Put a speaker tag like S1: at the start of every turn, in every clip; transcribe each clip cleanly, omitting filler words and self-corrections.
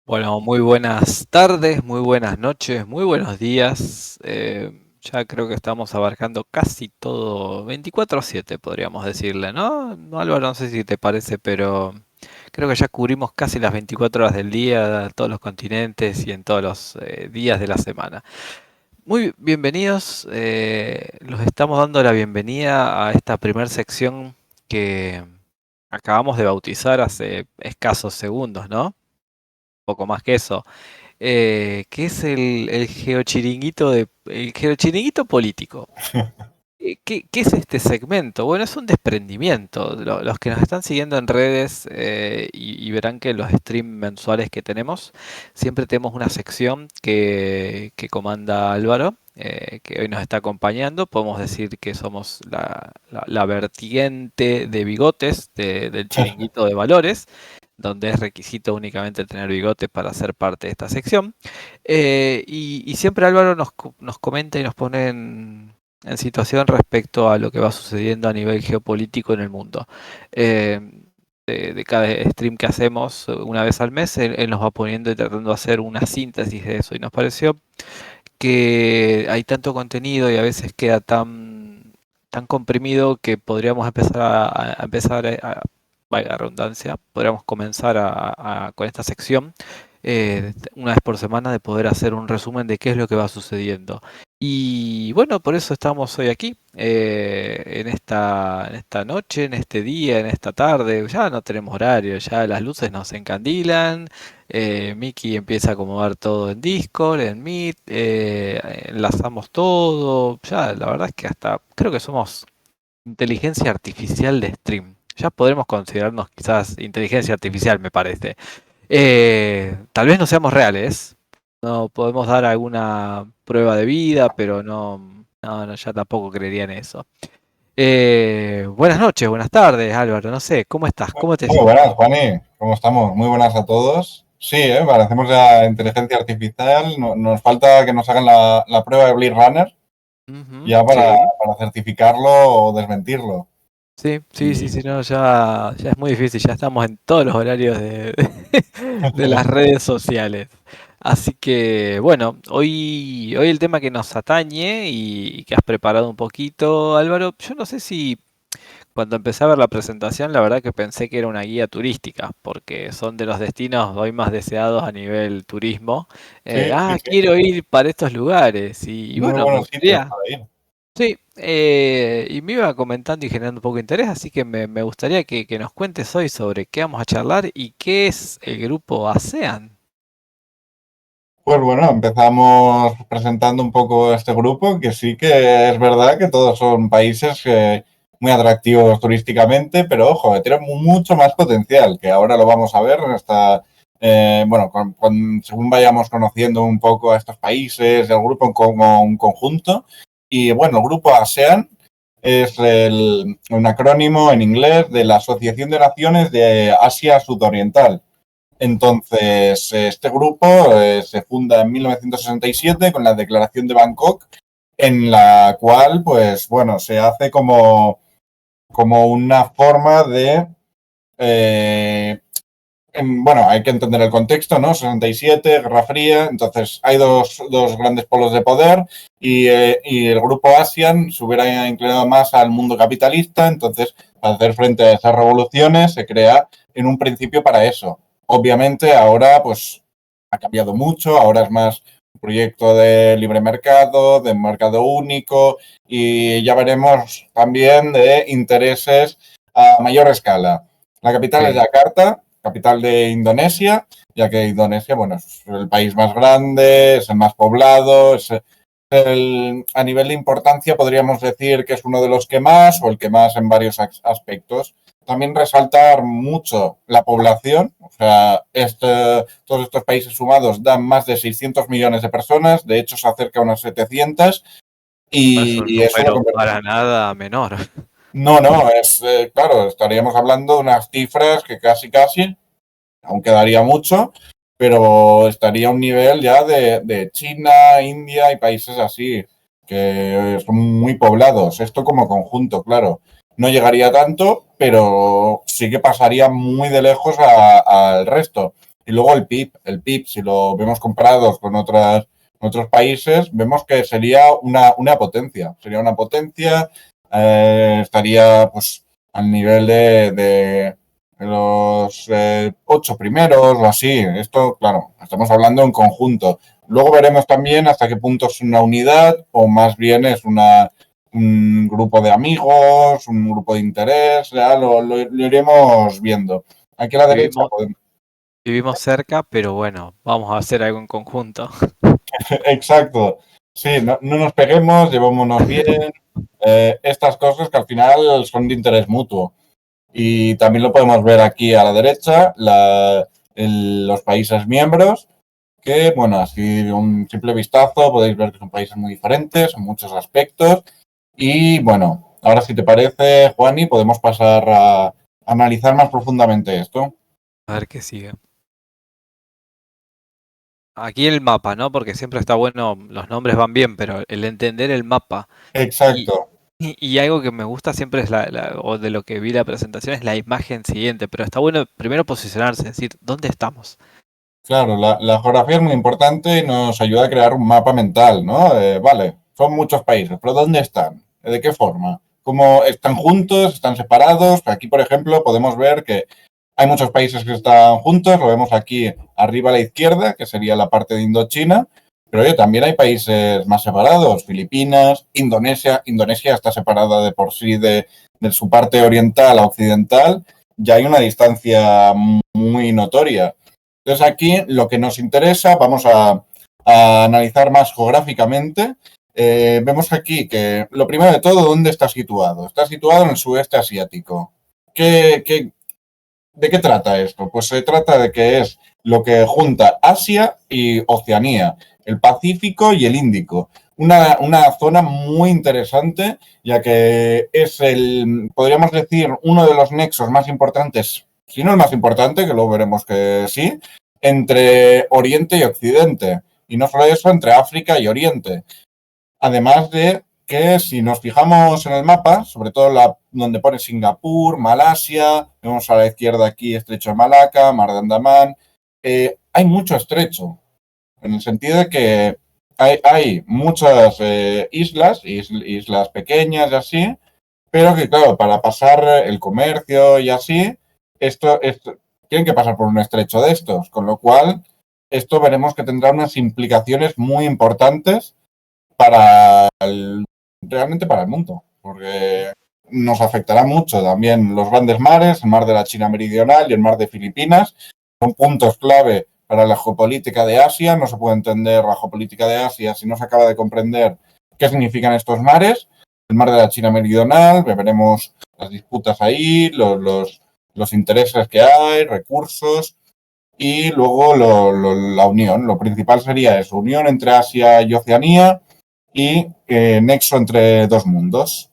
S1: Bueno, muy buenas tardes, muy buenas noches, muy buenos días. Ya creo que estamos abarcando casi todo, 24/7 podríamos decirle, ¿no? No, Álvaro, no sé si te parece, pero creo que ya cubrimos casi las 24 horas del día, todos los continentes y en todos los días de la semana. Muy bienvenidos, los estamos dando la bienvenida a esta primer sección que acabamos de bautizar hace escasos segundos, ¿no? Poco más que eso, que es el el geochiringuito político. ¿Qué es este segmento? Bueno, es un desprendimiento. Los que nos están siguiendo en redes y verán que en los streams mensuales que tenemos, siempre tenemos una sección que comanda Álvaro, que hoy nos está acompañando. Podemos decir que somos la vertiente de bigotes del chiringuito de valores, donde es requisito únicamente tener bigote para ser parte de esta sección. Y siempre Álvaro nos comenta y nos pone en situación respecto a lo que va sucediendo a nivel geopolítico en el mundo. Eh, de cada stream que hacemos una vez al mes, él nos va poniendo y tratando de hacer una síntesis de eso. Y nos pareció que hay tanto contenido y a veces queda tan comprimido que podríamos empezar valga la redundancia, podríamos comenzar con esta sección una vez por semana de poder hacer un resumen de qué es lo que va sucediendo. Y bueno, por eso estamos hoy aquí, en esta noche, en este día, en esta tarde. Ya no tenemos horario, ya las luces nos encandilan. Miki empieza a acomodar todo en Discord, en Meet, enlazamos todo. Ya, la verdad es que hasta creo que somos inteligencia artificial de stream. Ya podremos considerarnos quizás inteligencia artificial, me parece. Tal vez no seamos reales, no podemos dar alguna prueba de vida, pero no, ya tampoco creería en eso. Buenas noches, buenas tardes, Álvaro. No sé, ¿cómo estás? ¿Cómo te
S2: Muy
S1: sientes?
S2: buenas, Juani. ¿Cómo estamos? Muy buenas a todos. Sí, parecemos ya inteligencia artificial. Nos falta que nos hagan la prueba de Blade Runner
S1: Ujú,
S2: ya
S1: sí.
S2: para certificarlo o desmentirlo.
S1: Sí,
S2: Y
S1: no, ya es muy difícil, ya estamos en todos los horarios de las redes sociales. Así que, bueno, hoy el tema que nos atañe y que has preparado un poquito, Álvaro, yo no sé si cuando empecé a ver la presentación, la verdad que pensé que era una guía turística, porque son de los destinos hoy más deseados a nivel turismo.
S2: sí, sí, sí.
S1: Quiero ir para estos lugares y
S2: Muy
S1: bueno, me
S2: buenos sitios
S1: gustaría.
S2: para ir.
S1: Sí, y me iba comentando y generando un poco de interés, así que me gustaría que nos cuentes hoy sobre qué vamos a charlar y qué es el grupo ASEAN.
S2: Pues bueno, empezamos presentando un poco este grupo, que sí que es verdad que todos son países muy atractivos turísticamente, pero ojo, que tienen mucho más potencial, que ahora lo vamos a ver en bueno, según vayamos conociendo un poco a estos países, el grupo como un conjunto. Y bueno, el grupo ASEAN es un acrónimo en inglés de la Asociación de Naciones de Asia Sudoriental. Entonces, este grupo se funda en 1967 con la Declaración de Bangkok, en la cual, pues bueno, se hace como una forma de... eh, bueno, hay que entender el contexto, ¿no? 67, Guerra Fría, entonces hay dos grandes polos de poder y el grupo ASEAN se hubiera inclinado más al mundo capitalista, entonces para hacer frente a esas revoluciones se crea en un principio para eso. Obviamente ahora pues ha cambiado mucho, ahora es más un proyecto de libre mercado, de mercado único y ya veremos también de intereses a mayor escala. La capital es
S1: Sí.
S2: Yakarta, capital de Indonesia, ya que Indonesia, bueno, es el país más grande, es el más poblado, a nivel de importancia podríamos decir que es uno de los que más o el que más en varios aspectos. también resaltar mucho la población. O sea, todos estos países sumados dan más de 600 millones de personas, de hecho se acerca a unas 700,
S1: No es un
S2: y eso lo
S1: número
S2: convierte.
S1: para nada menor.
S2: No, claro, estaríamos hablando de unas cifras que casi, aún quedaría mucho, pero estaría a un nivel ya de China, India y países así, que son muy poblados. Esto como conjunto, claro. No llegaría tanto, pero sí que pasaría muy de lejos al resto. Y luego el PIB, si lo vemos comparados con otros países, vemos que sería una potencia. Sería una potencia, estaría pues al nivel de los 8 primeros o así. Esto, claro, estamos hablando en conjunto. Luego veremos también hasta qué punto es una unidad o más bien es un grupo de amigos, un grupo de interés, ya lo iremos viendo. Aquí a la derecha
S1: Vivimos,
S2: podemos...
S1: vivimos cerca, pero bueno, vamos a hacer algo en conjunto.
S2: Exacto. Sí, no nos peguemos, llevémonos bien. Estas cosas que al final son de interés mutuo. Y también lo podemos ver aquí a la derecha, los países miembros, que, bueno, así de un simple vistazo podéis ver que son países muy diferentes en muchos aspectos. Y bueno, ahora si te parece, Juani, podemos pasar a analizar más profundamente esto.
S1: A ver qué sigue. Aquí el mapa, ¿no? Porque siempre está bueno, los nombres van bien, pero el entender el mapa. Y,
S2: Exacto.
S1: y algo que me gusta siempre es o de lo que vi la presentación, es la imagen siguiente, pero está bueno primero posicionarse, es decir, ¿dónde estamos?
S2: Claro, la geografía es muy importante y nos ayuda a crear un mapa mental, ¿no? Vale, son muchos países, pero ¿dónde están? ¿De qué forma? ¿Cómo están juntos? ¿Están separados? Aquí, por ejemplo, podemos ver que hay muchos países que están juntos, lo vemos aquí arriba a la izquierda, que sería la parte de Indochina, pero oye, también hay países más separados, Filipinas, Indonesia. Indonesia está separada de por sí de su parte oriental a occidental, ya hay una distancia muy notoria. Entonces aquí lo que nos interesa, vamos a analizar más geográficamente. Vemos aquí que lo primero de todo, ¿dónde está situado? Está situado en el sudeste asiático. ¿De qué trata esto? Pues se trata de que es lo que junta Asia y Oceanía, el Pacífico y el Índico. Una zona muy interesante, ya que es podríamos decir, uno de los nexos más importantes, si no el más importante, que luego veremos que sí, entre Oriente y Occidente. Y no solo eso, entre África y Oriente. Además de que si nos fijamos en el mapa, sobre todo donde pone Singapur, Malasia, vemos a la izquierda aquí Estrecho de Malaca, Mar de Andamán, hay mucho estrecho, en el sentido de que hay muchas islas pequeñas y así, pero que claro, para pasar el comercio y así, esto tienen que pasar por un estrecho de estos, con lo cual esto veremos que tendrá unas implicaciones muy importantes realmente para el mundo, porque nos afectará mucho también los grandes mares, el mar de la China Meridional y el mar de Filipinas, son puntos clave para la geopolítica de Asia. No se puede entender la geopolítica de Asia si no se acaba de comprender qué significan estos mares. El mar de la China Meridional, veremos las disputas ahí, los intereses que hay, recursos, y luego la unión. Lo principal sería eso, unión entre Asia y Oceanía, y nexo entre dos mundos.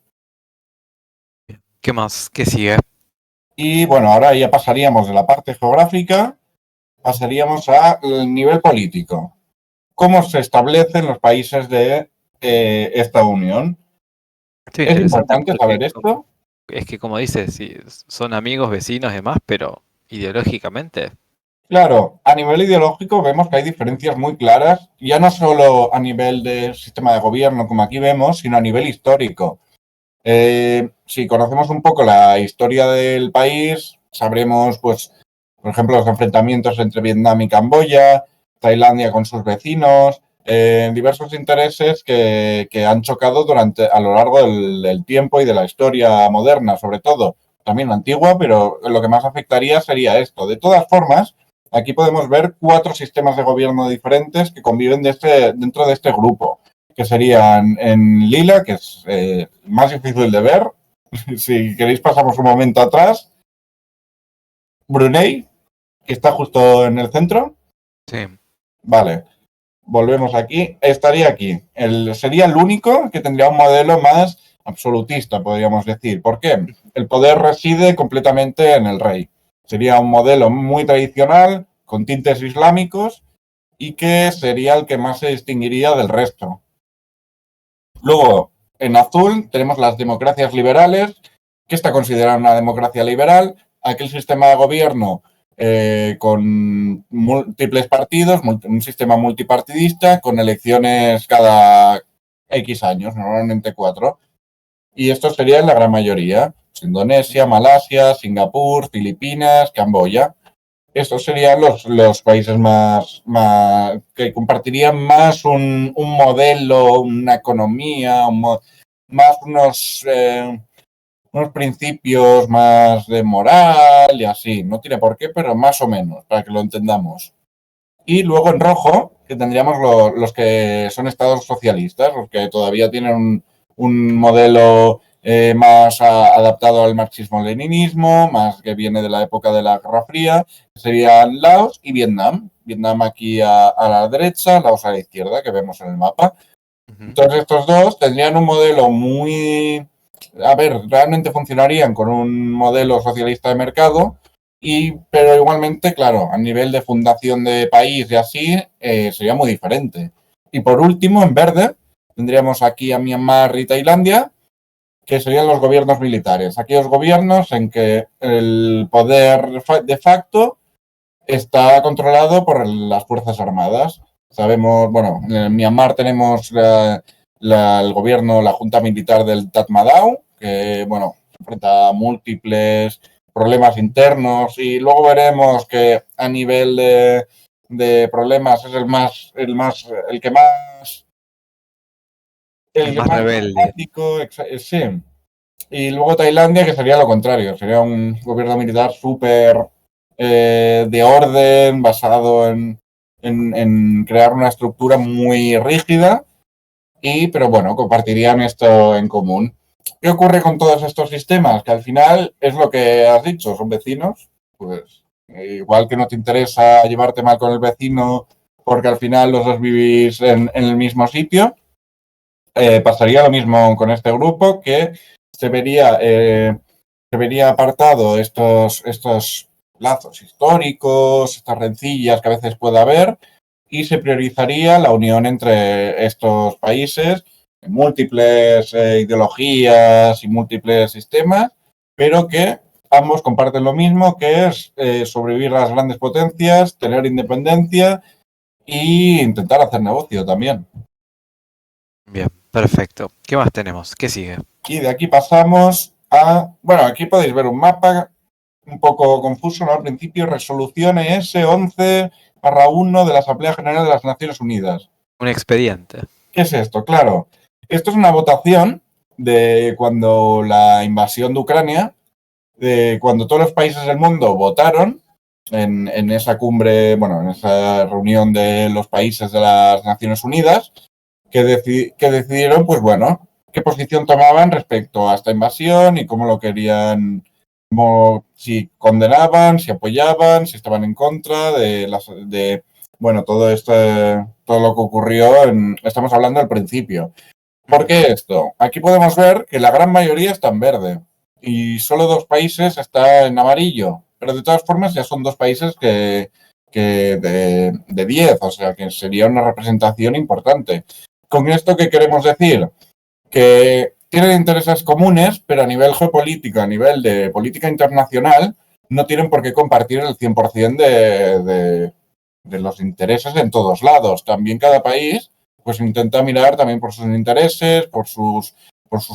S1: ¿Qué más? ¿Qué sigue?
S2: Y bueno, ahora ya pasaríamos de la parte geográfica, pasaríamos al nivel político. ¿Cómo se establecen los países de esta unión?
S1: Esto es
S2: Es
S1: interesante
S2: importante
S1: porque
S2: saber esto.
S1: es que como dices, sí, son amigos, vecinos y demás, pero ideológicamente,
S2: Claro, a nivel ideológico vemos que hay diferencias muy claras, ya no solo a nivel de sistema de gobierno, como aquí vemos, sino a nivel histórico. Si conocemos un poco la historia del país, sabremos, pues, por ejemplo, los enfrentamientos entre Vietnam y Camboya, Tailandia con sus vecinos, diversos intereses que han chocado a lo largo del tiempo y de la historia moderna, sobre todo, también la antigua, pero lo que más afectaría sería esto. De todas formas, aquí podemos ver 4 sistemas de gobierno diferentes que conviven dentro de este grupo, que serían en lila, que es más difícil de ver. Si queréis pasamos un momento atrás. Brunei, que está justo en el centro.
S1: Sí.
S2: Vale, volvemos aquí. Estaría aquí. Sería el único que tendría un modelo más absolutista, podríamos decir. ¿Por qué? El poder reside completamente en el rey. Sería un modelo muy tradicional, con tintes islámicos, y que sería el que más se distinguiría del resto. Luego, en azul, tenemos las democracias liberales. ¿Qué está considerada una democracia liberal? Aquel sistema de gobierno con múltiples partidos, un sistema multipartidista, con elecciones cada X años, normalmente 4. Y esto sería en la gran mayoría. Indonesia, Malasia, Singapur, Filipinas, Camboya. Estos serían los países más que compartirían más un modelo, una economía, más unos principios más de moral y así. No tiene por qué, pero más o menos, para que lo entendamos. Y luego en rojo, que tendríamos los que son estados socialistas, los que todavía tienen un modelo más adaptado al marxismo-leninismo, más que viene de la época de la Guerra Fría, serían Laos y Vietnam. Vietnam aquí a la derecha, Laos a la izquierda, que vemos en el mapa. Entonces estos dos tendrían un modelo muy... A ver, realmente funcionarían con un modelo socialista de mercado, pero igualmente, claro, a nivel de fundación de país y así, sería muy diferente. Y por último, en verde, tendríamos aquí a Myanmar y Tailandia, que serían los gobiernos militares. Aquellos gobiernos en que el poder de facto está controlado por las Fuerzas Armadas. Sabemos, bueno, en Myanmar tenemos el gobierno, la junta militar del Tatmadaw, que, bueno, se enfrenta a múltiples problemas internos y luego veremos que a nivel de problemas es el que más
S1: El más rebelde.
S2: dramático, sí. Y luego Tailandia, que sería lo contrario, sería un gobierno militar súper de orden, basado en crear una estructura muy rígida, pero bueno, compartirían esto en común. ¿Qué ocurre con todos estos sistemas? Que al final es lo que has dicho, son vecinos, pues igual que no te interesa llevarte mal con el vecino porque al final los dos vivís en el mismo sitio, pasaría lo mismo con este grupo, que se vería apartado estos lazos históricos, estas rencillas que a veces puede haber, y se priorizaría la unión entre estos países, múltiples ideologías y múltiples sistemas, pero que ambos comparten lo mismo, que es sobrevivir a las grandes potencias, tener independencia e intentar hacer negocio también.
S1: Bien, perfecto. ¿Qué más tenemos? ¿Qué sigue?
S2: Y de aquí pasamos a... Bueno, aquí podéis ver un mapa un poco confuso, ¿no? Al principio, resolución ES 11/1 de la Asamblea General de las Naciones Unidas.
S1: Un expediente.
S2: ¿Qué es esto? Claro, esto es una votación de cuando la invasión de Ucrania, de cuando todos los países del mundo votaron en esa cumbre, bueno, en esa reunión de los países de las Naciones Unidas, que decidieron, pues bueno, qué posición tomaban respecto a esta invasión y cómo lo querían, como si condenaban, si apoyaban, si estaban en contra bueno, todo esto, todo lo que ocurrió, estamos hablando al principio. ¿Por qué esto? Aquí podemos ver que la gran mayoría está en verde y solo 2 países está en amarillo, pero de todas formas ya son 2 países que de 10, o sea que sería una representación importante. ¿Con esto qué queremos decir? Que tienen intereses comunes, pero a nivel geopolítico, a nivel de política internacional, no tienen por qué compartir el 100% de los intereses en todos lados. También cada país pues intenta mirar también por sus intereses, por sus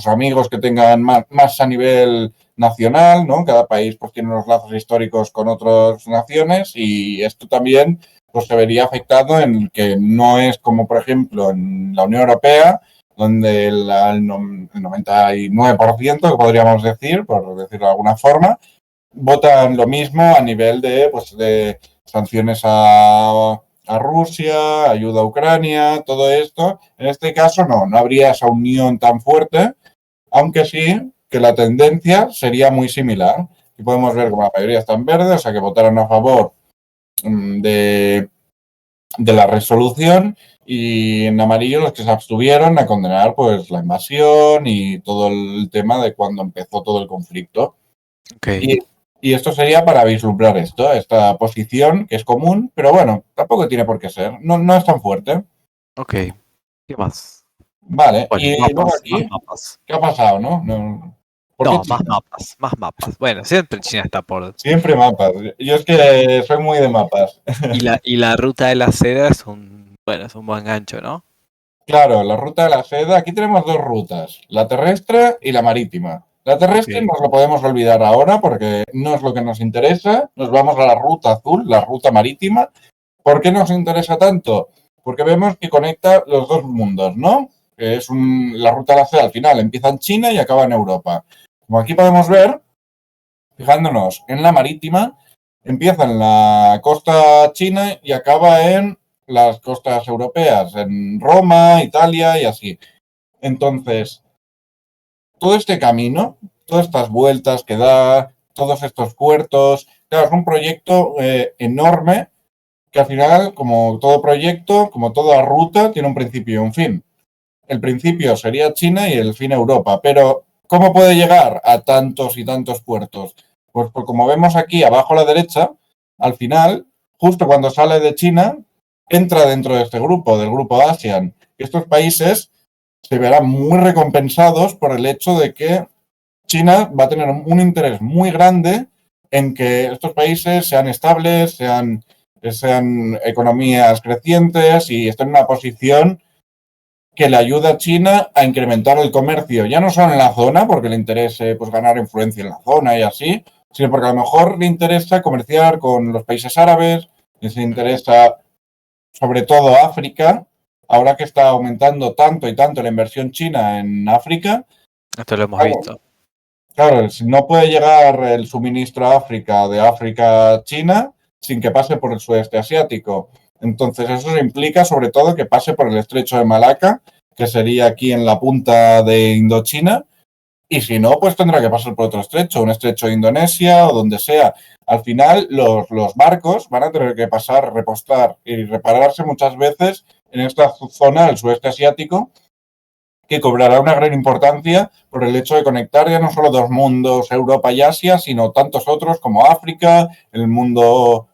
S2: amigos que tengan más a nivel nacional, ¿no? Cada país pues tiene unos lazos históricos con otras naciones y esto también pues se vería afectado en que no es como, por ejemplo, en la Unión Europea, donde el 99%, que podríamos decir, por decirlo de alguna forma, votan lo mismo a nivel de sanciones a Rusia, ayuda a Ucrania, todo esto. En este caso no habría esa unión tan fuerte, aunque sí que la tendencia sería muy similar. Y podemos ver como la mayoría está en verde, o sea que votaron a favor de la resolución, y en amarillo los que se abstuvieron a condenar pues la invasión y todo el tema de cuando empezó todo el conflicto.
S1: Ok,
S2: Y, y esto sería para vislumbrar esta posición que es común, pero bueno, tampoco tiene por qué ser, no es tan fuerte.
S1: ok. ¿Qué más?
S2: Vale,
S1: Bueno,
S2: y luego
S1: mapas, más
S2: aquí,
S1: mapas.
S2: ¿qué ha pasado, no? ¿Por qué
S1: No, más
S2: China?
S1: mapas, más mapas. Bueno, siempre China está por...
S2: Siempre mapas. Yo es que soy muy de mapas.
S1: Y la ruta de la seda es bueno, es un buen gancho, ¿no?
S2: Claro, la ruta de la seda, aquí tenemos dos rutas, la terrestre y la marítima. La
S1: Ok,
S2: terrestre nos lo podemos olvidar ahora porque no es lo que nos interesa. Nos vamos a la ruta azul, la ruta marítima. ¿Por qué nos interesa tanto? Porque vemos que conecta los dos mundos, ¿no? Que es la ruta de la seda al final empieza en China y acaba en Europa. Como aquí podemos ver, fijándonos en la marítima, empieza en la costa china y acaba en las costas europeas, en Roma, Italia y así. Entonces, todo este camino, todas estas vueltas que da, todos estos puertos, claro, es un proyecto enorme que al final, como todo proyecto, como toda ruta, tiene un principio y un fin. El principio sería China y el fin Europa, pero ¿cómo puede llegar a tantos y tantos puertos? Pues como vemos aquí abajo a la derecha, al final, justo cuando sale de China, entra dentro de este grupo, del grupo ASEAN. Estos países se verán muy recompensados por el hecho de que China va a tener un interés muy grande en que estos países sean estables, sean economías crecientes y estén en una posición que le ayuda a China a incrementar el comercio, ya no solo en la zona, porque le interese pues, ganar influencia en la zona y así, sino porque a lo mejor le interesa comerciar con los países árabes, les interesa sobre todo África, ahora que está aumentando tanto y tanto la inversión china en África.
S1: esto lo hemos
S2: Claro,
S1: visto.
S2: claro, si no puede llegar el suministro a África de África a China sin que pase por el sudeste asiático. Entonces eso implica sobre todo que pase por el estrecho de Malaca, que sería aquí en la punta de Indochina, y si no, pues tendrá que pasar por otro estrecho, un estrecho de Indonesia o donde sea. Al final los barcos van a tener que pasar, repostar y repararse muchas veces en esta zona del sudeste asiático, que cobrará una gran importancia por el hecho de conectar ya no solo dos mundos, Europa y Asia, sino tantos otros como África, el mundo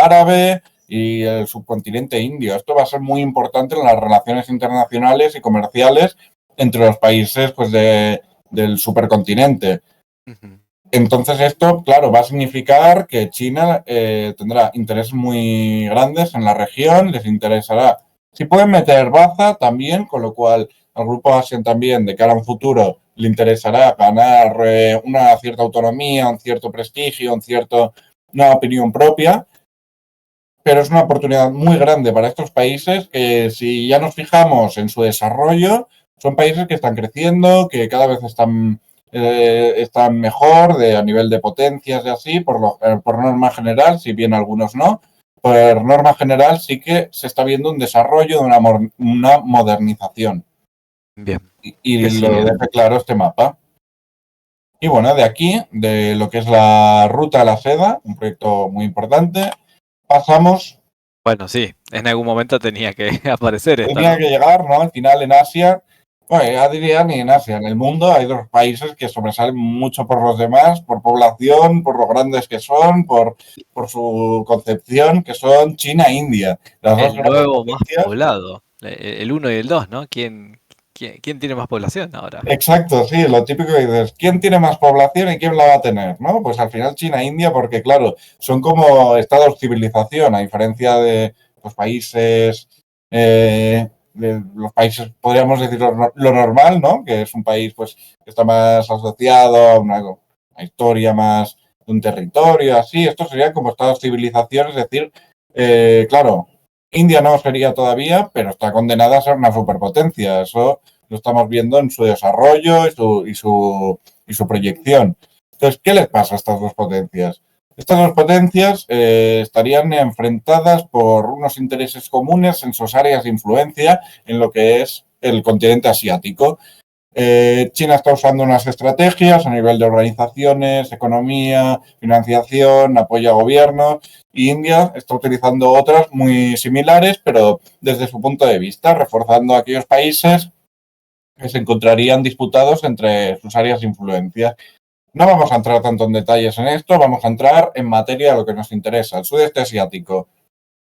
S2: árabe y el subcontinente indio. Esto va a ser muy importante en las relaciones internacionales y comerciales entre los países pues, del supercontinente.
S1: Ujú.
S2: Entonces esto, claro, va a significar que China tendrá intereses muy grandes en la región, les interesará. Si pueden meter baza también, con lo cual al grupo ASEAN también, de cara a un futuro, le interesará ganar una cierta autonomía, un cierto prestigio, una opinión propia, pero es una oportunidad muy grande para estos países que, si ya nos fijamos en su desarrollo, son países que están creciendo, que cada vez están mejor a nivel de potencias y así, por norma general, si bien algunos no. Por norma general sí que se está viendo un desarrollo de una modernización.
S1: Bien, ¿qué
S2: Y lo
S1: sigue?
S2: deja claro este mapa. Y bueno, de aquí, de lo que es la Ruta a la Seda, un proyecto muy importante, pasamos.
S1: Bueno, sí, en algún momento tenía que aparecer esto,
S2: Tenía
S1: ¿no?
S2: que llegar, ¿no? Al final en Asia, bueno, ya diría ni en Asia, en el mundo hay dos países que sobresalen mucho por los demás, por población, por lo grandes que son, por su concepción, que son China e India, las dos
S1: El
S2: grandes
S1: nuevo más
S2: potencias.
S1: poblado, el uno y el 2, ¿no? ¿Quién tiene más población ahora?
S2: Exacto, sí, lo típico que dices, ¿quién tiene más población y quién la va a tener? ¿No? Pues al final China e India, porque claro, son como estados civilización, a diferencia de los países, de los países, podríamos decir lo normal, ¿no? Que es un país pues que está más asociado a una historia más de un territorio, así. Estos serían como estados civilización, es decir, claro, India no sería todavía, pero está condenada a ser una superpotencia. Eso lo estamos viendo en su desarrollo y su proyección. Entonces, ¿qué les pasa a estas dos potencias? Estas dos potencias estarían enfrentadas por unos intereses comunes en sus áreas de influencia en lo que es el continente asiático. China está usando unas estrategias a nivel de organizaciones, economía, financiación, apoyo a gobiernos, y India está utilizando otras muy similares, pero desde su punto de vista, reforzando a aquellos países que se encontrarían disputados entre sus áreas de influencia. No vamos a entrar tanto en detalles en esto, vamos a entrar en materia de lo que nos interesa, el sudeste asiático.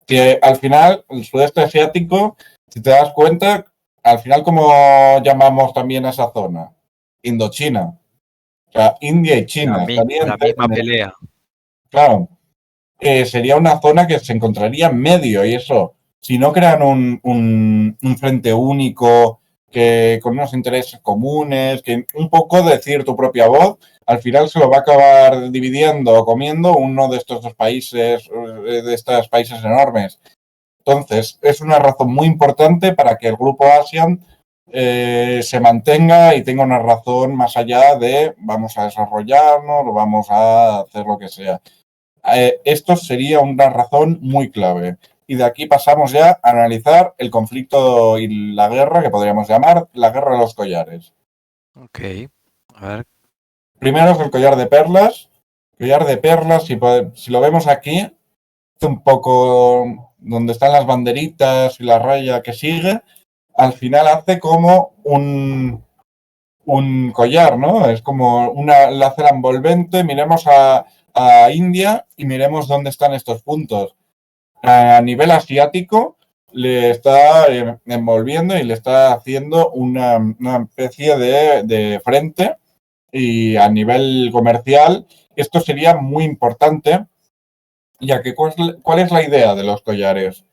S2: Que al final, el sudeste asiático, si te das cuenta, al final, ¿cómo llamamos también a esa zona? Indochina. O sea, India y China estarían,
S1: La misma pelea.
S2: claro, sería una zona que se encontraría en medio y eso, si no crean un frente único, que con unos intereses comunes, que un poco decir tu propia voz, al final se lo va a acabar dividiendo o comiendo uno de estos dos países, de estos países enormes. Entonces, es una razón muy importante para que el grupo ASEAN se mantenga y tenga una razón más allá de vamos a desarrollarnos o vamos a hacer lo que sea. Esto sería una razón muy clave. Y de aquí pasamos ya a analizar el conflicto y la guerra que podríamos llamar la guerra de los collares.
S1: Ok, a ver.
S2: Primero es el collar de perlas. Collar de perlas, si lo vemos aquí, es un poco donde están las banderitas y la raya que sigue, al final hace como un collar, ¿no? Es como una lácera envolvente. Miremos a India y miremos dónde están estos puntos. A nivel asiático le está envolviendo y le está haciendo una especie de frente, y a nivel comercial esto sería muy importante, ya que ¿cuál es la idea de los collares?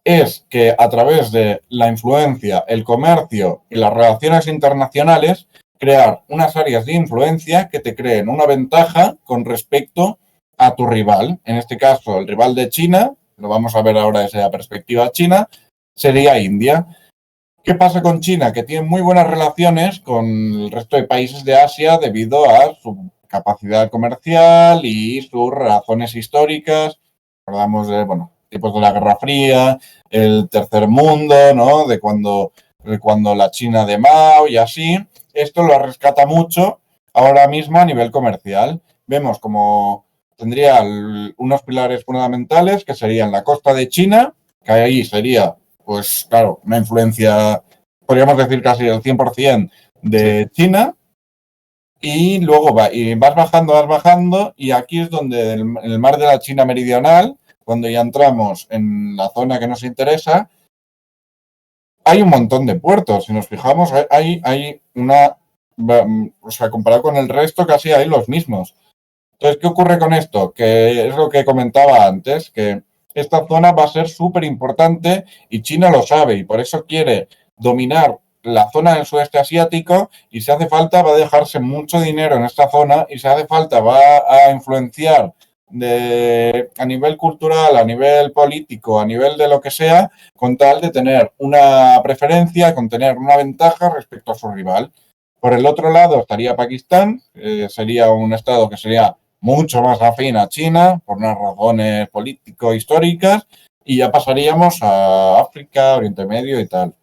S2: Es que a través de la influencia, el comercio y las relaciones internacionales, crear unas áreas de influencia que te creen una ventaja con respecto a tu rival. En este caso, el rival de China, lo vamos a ver ahora desde la perspectiva china, sería India. ¿Qué pasa con China? Que tiene muy buenas relaciones con el resto de países de Asia debido a su capacidad comercial y sus razones históricas. Hablamos de, bueno, tipos de la Guerra Fría, el tercer mundo, ¿no? De cuando la China de Mao y así. Esto lo rescata mucho ahora mismo a nivel comercial. Vemos como tendría unos pilares fundamentales que serían la costa de China, que ahí sería, pues claro, una influencia, podríamos decir casi el 100% de China, y luego vas bajando, y aquí es donde en el mar de la China Meridional, cuando ya entramos en la zona que nos interesa, hay un montón de puertos. Si nos fijamos, hay una, o sea, comparado con el resto, casi hay los mismos. Entonces, ¿qué ocurre con esto? Que es lo que comentaba antes, que esta zona va a ser súper importante y China lo sabe y por eso quiere dominar la zona del sudeste asiático, y si hace falta va a dejarse mucho dinero en esta zona, y si hace falta va a influenciar a nivel cultural, a nivel político, a nivel de lo que sea, con tal de tener una preferencia, con tener una ventaja respecto a su rival. Por el otro lado estaría Pakistán, sería un estado que sería mucho más afín a China por unas razones político-históricas, y ya pasaríamos a África, Oriente Medio y tal.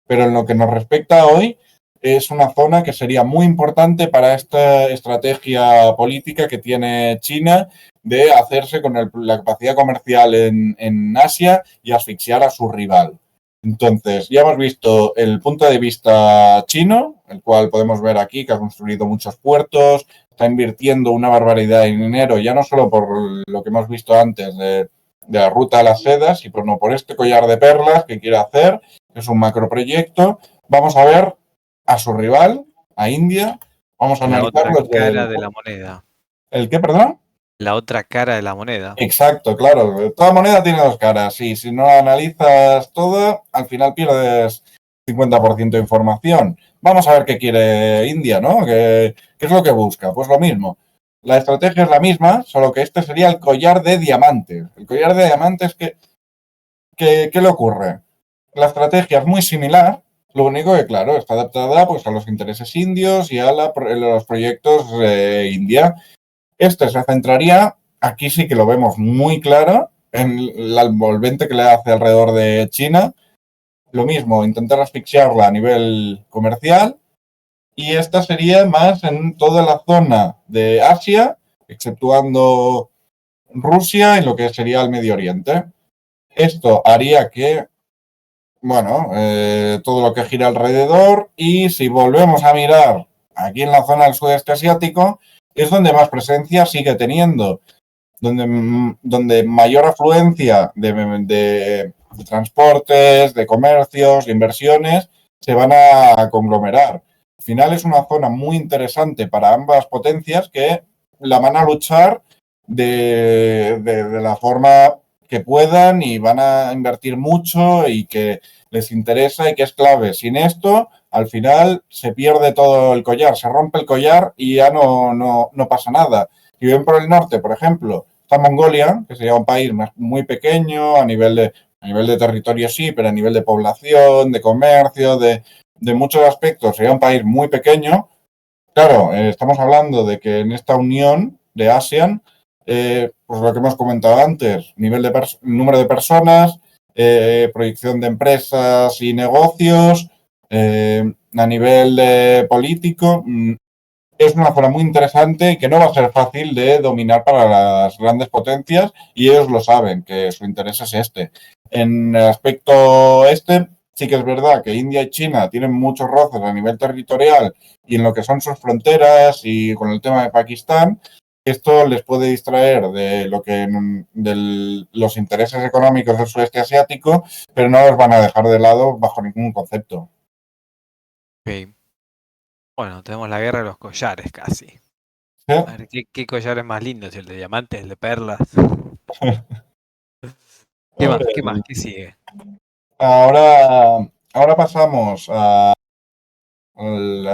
S2: Pero en lo que nos respecta hoy, es una zona que sería muy importante para esta estrategia política que tiene China de hacerse con la capacidad comercial en Asia y asfixiar a su rival. Entonces, ya hemos visto el punto de vista chino, el cual podemos ver aquí, que ha construido muchos puertos, está invirtiendo una barbaridad de dinero, ya no solo por lo que hemos visto antes de la ruta a las sedas, sino por este collar de perlas que quiere hacer, que es un macroproyecto. Vamos a ver a su rival, a India, vamos a
S1: La otra
S2: analizarlo desde
S1: cara de la moneda.
S2: ¿El qué, perdón?
S1: La otra cara de la moneda.
S2: Exacto, claro. Toda moneda tiene dos caras, y si no la analizas todo, al final pierdes 50% de información. Vamos a ver qué quiere India, ¿no? ¿Qué es lo que busca? Pues lo mismo. La estrategia es la misma, solo que este sería el collar de diamantes. El collar de diamantes, ¿qué le ocurre? La estrategia es muy similar, lo único que, claro, está adaptada pues, a los intereses indios y a los proyectos de India. Este se centraría, aquí sí que lo vemos muy claro, en la envolvente que le hace alrededor de China. Lo mismo, intentar asfixiarla a nivel comercial, y esta sería más en toda la zona de Asia, exceptuando Rusia y lo que sería el Medio Oriente. Esto haría que, bueno, todo lo que gira alrededor, y si volvemos a mirar aquí en la zona del sudeste asiático, es donde más presencia sigue teniendo, donde mayor afluencia de transportes, de comercios, de inversiones se van a conglomerar. Al final es una zona muy interesante para ambas potencias que la van a luchar de la forma que puedan, y van a invertir mucho y que les interesa y que es clave. Sin esto, al final se pierde todo el collar, se rompe el collar y ya no pasa nada. Si ven por el norte, por ejemplo, está Mongolia, que sería un país muy pequeño a nivel de territorio sí, pero a nivel de población, de comercio, de muchos aspectos, sería un país muy pequeño. Claro, estamos hablando de que en esta unión de ASEAN, pues lo que hemos comentado antes, número de personas, proyección de empresas y negocios, a nivel político, es una zona muy interesante y que no va a ser fácil de dominar para las grandes potencias, y ellos lo saben, que su interés es este. En el aspecto este, sí que es verdad que India y China tienen muchos roces a nivel territorial y en lo que son sus fronteras, y con el tema de Pakistán, esto les puede distraer de los intereses económicos del sudeste asiático, pero no los van a dejar de lado bajo ningún concepto.
S1: Ok. Bueno, tenemos la guerra de los collares casi.
S2: ¿Sí?
S1: A ver, ¿qué collar es más lindo? ¿Si el de diamantes, el de perlas? ¿Qué más? ¿Qué más? ¿Qué sigue?
S2: Ahora pasamos a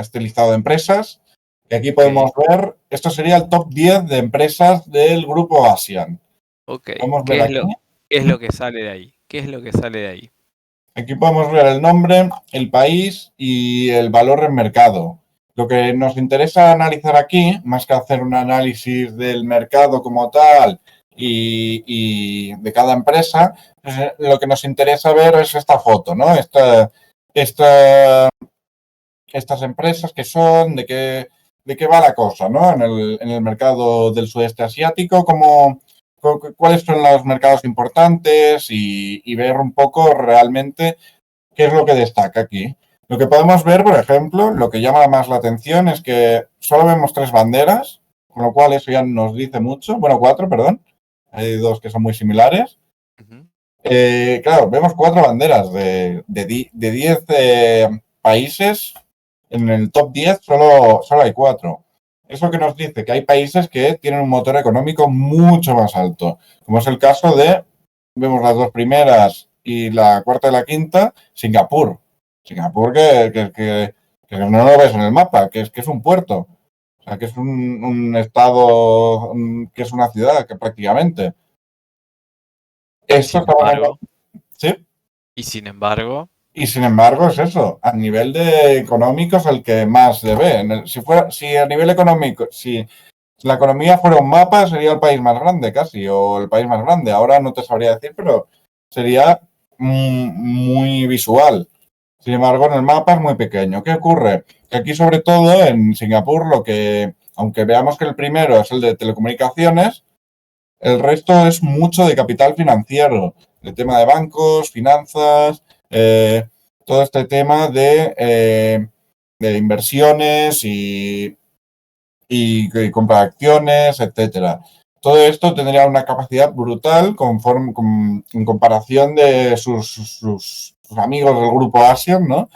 S2: este listado de empresas. Y aquí podemos
S1: Ok,
S2: ver, esto sería el top 10 de empresas del grupo ASEAN.
S1: ok.
S2: Podemos ver
S1: ¿Qué es
S2: aquí.
S1: qué es lo que sale de ahí? ¿Qué es lo que sale de ahí?
S2: Aquí podemos ver el nombre, el país y el valor en mercado. Lo que nos interesa analizar aquí, más que hacer un análisis del mercado como tal y de cada empresa, pues lo que nos interesa ver es esta foto, ¿no? Esta estas empresas que son, de qué va la cosa, ¿no? En el mercado del sudeste asiático, cuáles son los mercados importantes, y ver un poco realmente qué es lo que destaca aquí. Lo que podemos ver, por ejemplo, lo que llama más la atención es que solo vemos 3 banderas, con lo cual eso ya nos dice mucho. Bueno, 4, perdón. Hay 2 que son muy similares.
S1: Ujú.
S2: Claro, vemos 4 banderas de 10 países. En el top 10 solo hay 4. Eso que nos dice que hay países que tienen un motor económico mucho más alto, como es el caso de, vemos las 2 primeras y la cuarta y la quinta, Singapur. Singapur que no lo ves en el mapa, que es un puerto, o sea, que es un estado, que es una ciudad, que prácticamente.
S1: Y
S2: Esto
S1: sin
S2: estamos hablando,
S1: embargo,
S2: ¿sí?
S1: y sin embargo,
S2: Y sin embargo es eso, a nivel de económico es el que más se ve. Si a nivel económico, si la economía fuera un mapa, sería el país más grande casi, o el país más grande. Ahora no te sabría decir, pero sería muy visual. Sin embargo, en el mapa es muy pequeño. ¿Qué ocurre? Que aquí, sobre todo en Singapur, aunque veamos que el primero es el de telecomunicaciones, el resto es mucho de capital financiero, el tema de bancos, finanzas, eh, todo este tema de inversiones y compra de acciones, etcétera. Todo esto tendría una capacidad brutal en comparación de sus amigos del grupo ASEAN, ¿no?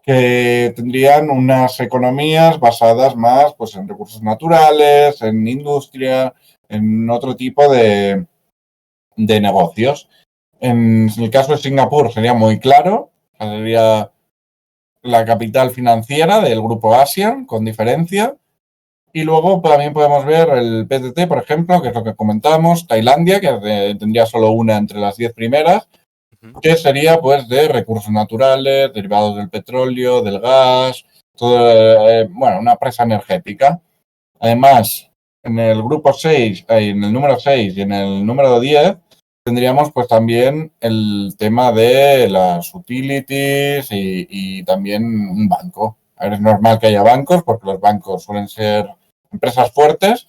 S2: Que tendrían unas economías basadas más, pues, en recursos naturales, en industria, en otro tipo de negocios. En el caso de Singapur sería muy claro, sería la capital financiera del grupo ASEAN, con diferencia. Y luego también podemos ver el PTT, por ejemplo, que es lo que comentamos, Tailandia, que tendría solo una entre las 10 primeras,
S1: ujú,
S2: que sería pues de recursos naturales, derivados del petróleo, del gas, todo, bueno, una presa energética. Además, en el grupo 6, en el número 6 y en el número 10 tendríamos pues también el tema de las utilities y también un banco. es normal que haya bancos, porque los bancos suelen ser empresas fuertes,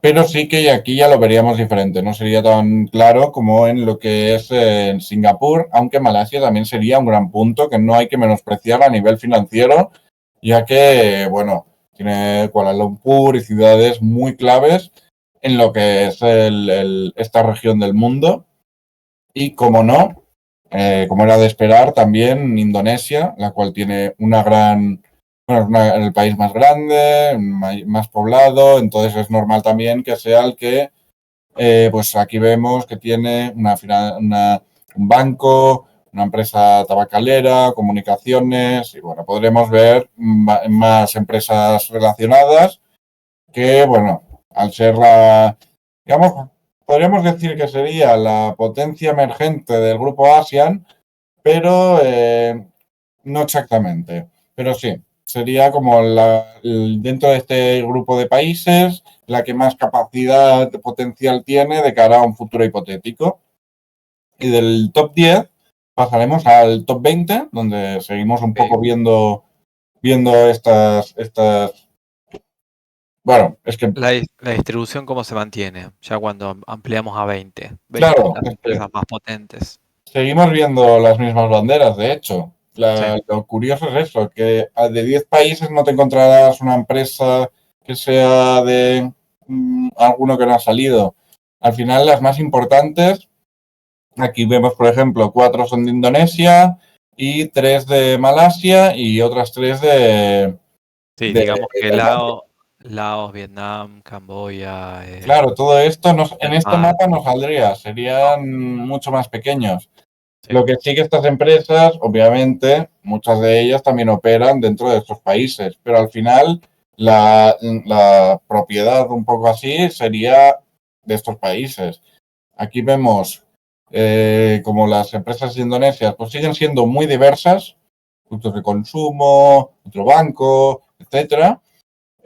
S2: pero sí que aquí ya lo veríamos diferente. No sería tan claro como en lo que es en Singapur, aunque Malasia también sería un gran punto que no hay que menospreciar a nivel financiero, ya que, bueno, tiene Kuala Lumpur y ciudades muy claves en lo que es esta región del mundo. Y como no, como era de esperar, también Indonesia, la cual tiene una gran, bueno, es el país más grande, más poblado, entonces es normal también que sea el que, pues aquí vemos que tiene un banco, una empresa tabacalera, comunicaciones, y bueno, podremos ver más empresas relacionadas que, bueno, al ser digamos, podríamos decir que sería la potencia emergente del grupo ASEAN, pero no exactamente. Pero sí, sería como dentro de este grupo de países la que más capacidad potencial tiene de cara a un futuro hipotético. Y del top 10 pasaremos al top 20, donde seguimos un poco viendo estas. Bueno, es que,
S1: La distribución, ¿cómo se mantiene? Ya cuando ampliamos a 20
S2: claro,
S1: las
S2: es que
S1: empresas más potentes.
S2: seguimos viendo las mismas banderas, de hecho.
S1: Sí,
S2: Lo curioso es eso, que de 10 países no te encontrarás una empresa que sea de alguno que no ha salido. Al final, las más importantes, aquí vemos, por ejemplo, 4 son de Indonesia y 3 de Malasia y otras 3
S1: sí,
S2: de
S1: digamos que
S2: Tailandia.
S1: Laos, Vietnam, Camboya,
S2: Claro, todo esto en este
S1: Myanmar.
S2: mapa no saldría, serían mucho más pequeños.
S1: Sí,
S2: Lo que sí que estas empresas, obviamente, muchas de ellas también operan dentro de estos países, pero al final la propiedad un poco así sería de estos países. Aquí vemos como las empresas indonesias pues siguen siendo muy diversas, productos de consumo, otro banco, etcétera.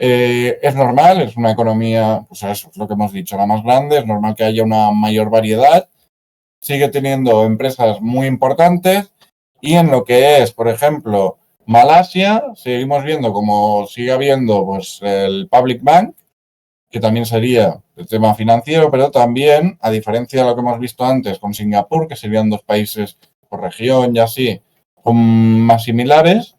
S2: Es normal, es una economía, pues eso es lo que hemos dicho, la más grande, es normal que haya una mayor variedad, sigue teniendo empresas muy importantes y en lo que es, por ejemplo, Malasia, seguimos viendo como sigue habiendo pues el Public Bank, que también sería el tema financiero, pero también, a diferencia de lo que hemos visto antes con Singapur, que serían dos países por región y así, son más similares.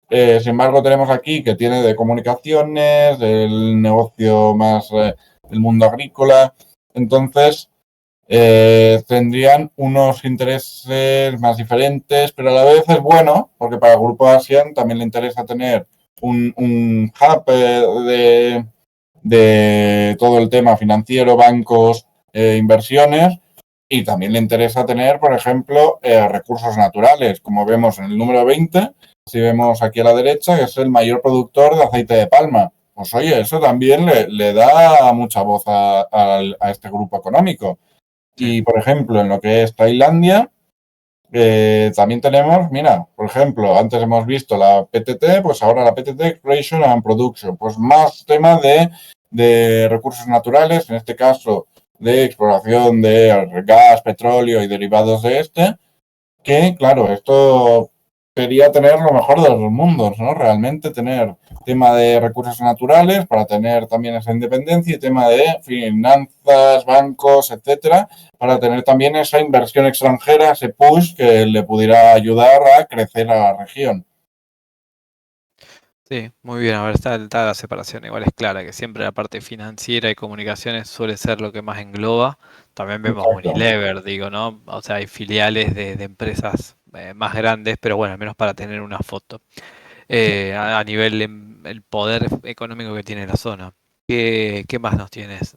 S2: Sin embargo, tenemos aquí que tiene de comunicaciones, el negocio más del mundo agrícola. Entonces, tendrían unos intereses más diferentes, pero a la vez es bueno, porque para el Grupo ASEAN también le interesa tener un hub de todo el tema financiero, bancos, inversiones, y también le interesa tener, por ejemplo, recursos naturales, como vemos en el número 20, si vemos aquí a la derecha, que es el mayor productor de aceite de palma. Pues oye, eso también le da mucha voz a este grupo económico.
S1: sí.
S2: Y, por ejemplo, en lo que es Tailandia, también tenemos, mira, por ejemplo, antes hemos visto la PTT, pues ahora la PTT Exploration and Production, pues más tema de recursos naturales, en este caso de exploración de gas, petróleo y derivados de este, que, claro, esto sería tener lo mejor de los dos mundos, ¿no? Realmente tener tema de recursos naturales para tener también esa independencia y tema de finanzas, bancos, etcétera, para tener también esa inversión extranjera, ese push que le pudiera ayudar a crecer a la región.
S1: Sí, muy bien. A ver, está la separación. Igual es clara que siempre la parte financiera y comunicaciones suele ser lo que más engloba. También vemos
S2: Exacto.
S1: Unilever, digo, ¿no? O sea, hay filiales de empresas más grandes, pero bueno, al menos para tener una foto. A nivel el poder económico que tiene la zona. ¿Qué más nos tienes?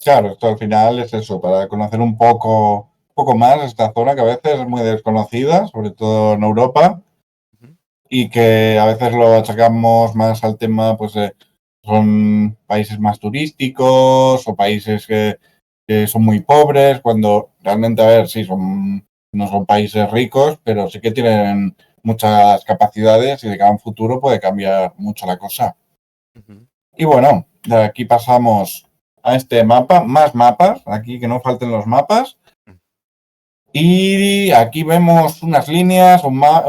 S2: Claro, esto al final es eso, para conocer un poco más esta zona que a veces es muy desconocida, sobre todo en Europa,
S1: Ujú.
S2: y que a veces lo achacamos más al tema, pues son países más turísticos o países que son muy pobres, cuando realmente, a ver, sí, no son países ricos, pero sí que tienen muchas capacidades y de cara a un futuro puede cambiar mucho la cosa.
S1: Ujú.
S2: Y bueno, de aquí pasamos a este mapa, más mapas, aquí que no falten los mapas. Y aquí vemos unas líneas, un mar.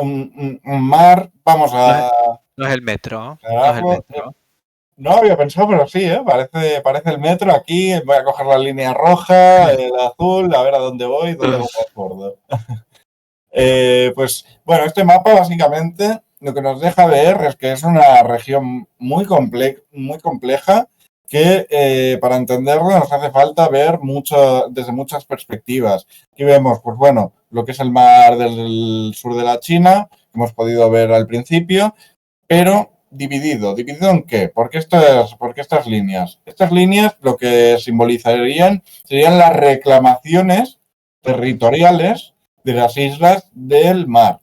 S2: Vamos
S1: No es,
S2: a...
S1: No es el metro, no es el
S2: Caramba,
S1: metro.
S2: no había pensado, pero sí, ¿eh? Parece el metro aquí. Voy a coger la línea roja, el azul, a ver a dónde voy, dónde me transbordo. Pues bueno, este mapa básicamente lo que nos deja ver es que es una región muy compleja que para entenderlo nos hace falta ver mucho, desde muchas perspectivas. Aquí vemos, pues bueno, lo que es el mar del sur de la China, que hemos podido ver al principio, pero dividido. ¿Dividido en qué? Por qué estas líneas? Estas líneas lo que simbolizarían serían las reclamaciones territoriales de las islas del mar,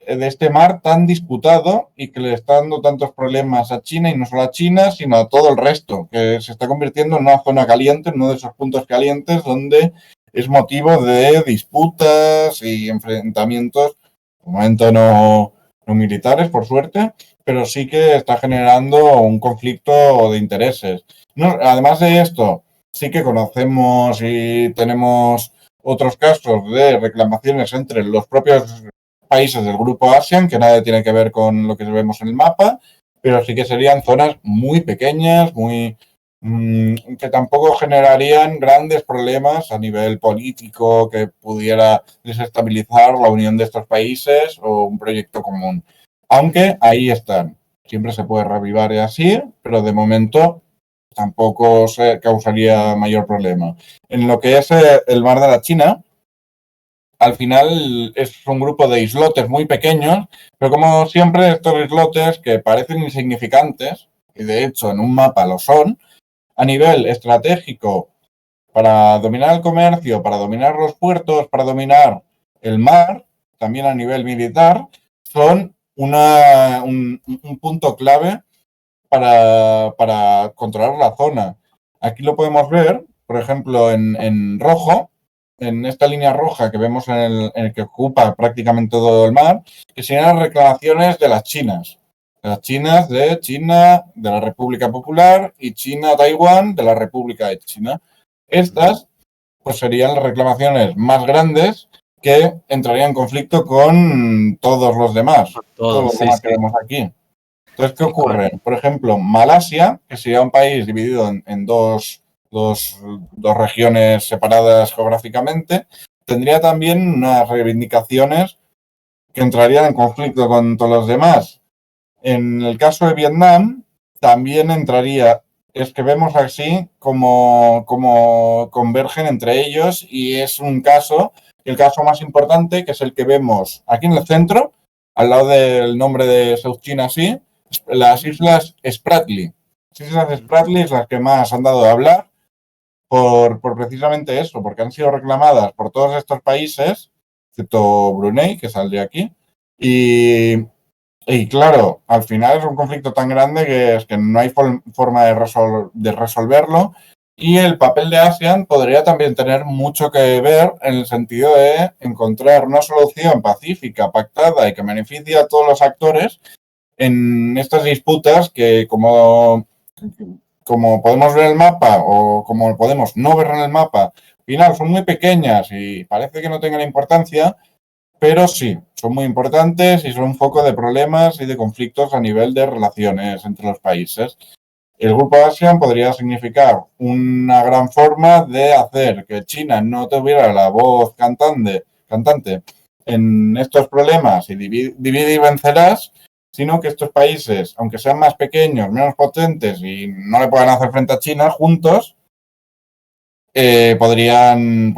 S2: de este mar tan disputado y que le está dando tantos problemas a China, y no solo a China, sino a todo el resto, que se está convirtiendo en una zona caliente, en uno de esos puntos calientes donde es motivo de disputas y enfrentamientos, de momento no militares, por suerte, pero sí que está generando un conflicto de intereses. No, además de esto, sí que conocemos y tenemos otros casos de reclamaciones entre los propios países del grupo ASEAN, que nada tiene que ver con lo que vemos en el mapa, pero sí que serían zonas muy pequeñas, que tampoco generarían grandes problemas a nivel político que pudiera desestabilizar la unión de estos países o un proyecto común. Aunque ahí están. Siempre se puede reavivar y así, pero de momento tampoco se causaría mayor problema. En lo que es el mar de la China, al final es un grupo de islotes muy pequeños, pero como siempre estos islotes que parecen insignificantes, y de hecho en un mapa lo son, a nivel estratégico para dominar el comercio, para dominar los puertos, para dominar el mar, también a nivel militar, son un punto clave para controlar la zona. Aquí lo podemos ver, por ejemplo, en rojo, en esta línea roja que vemos en el que ocupa prácticamente todo el mar, que serían las reclamaciones de las chinas. Las chinas de China, de la República Popular, y China-Taiwán, de la República de China. Estas pues serían las reclamaciones más grandes que entrarían en conflicto con todos los demás, todos
S1: Todo,
S2: los
S1: sí,
S2: demás que
S1: sí.
S2: vemos aquí. Entonces, ¿qué
S1: Y con,
S2: ocurre? Por ejemplo, Malasia, que sería un país dividido en dos regiones separadas geográficamente, tendría también unas reivindicaciones que entrarían en conflicto con todos los demás. En el caso de Vietnam, también entraría, es que vemos así como convergen entre ellos, y es el caso más importante, que es el que vemos aquí en el centro, al lado del nombre de South China Sea, las islas Spratly. Las islas Spratly es las que más han dado a hablar por precisamente eso, porque han sido reclamadas por todos estos países, excepto Brunei, que saldría aquí, y claro, al final es un conflicto tan grande que es que no hay forma de resolverlo, y el papel de ASEAN podría también tener mucho que ver en el sentido de encontrar una solución pacífica, pactada y que beneficie a todos los actores en estas disputas que, como podemos ver en el mapa o como podemos no ver en el mapa, al final son muy pequeñas y parece que no tengan importancia, pero sí, son muy importantes y son un foco de problemas y de conflictos a nivel de relaciones entre los países. El grupo ASEAN podría significar una gran forma de hacer que China no tuviera la voz cantante en estos problemas y divide y vencerás, sino que estos países, aunque sean más pequeños, menos potentes y no le puedan hacer frente a China juntos, podrían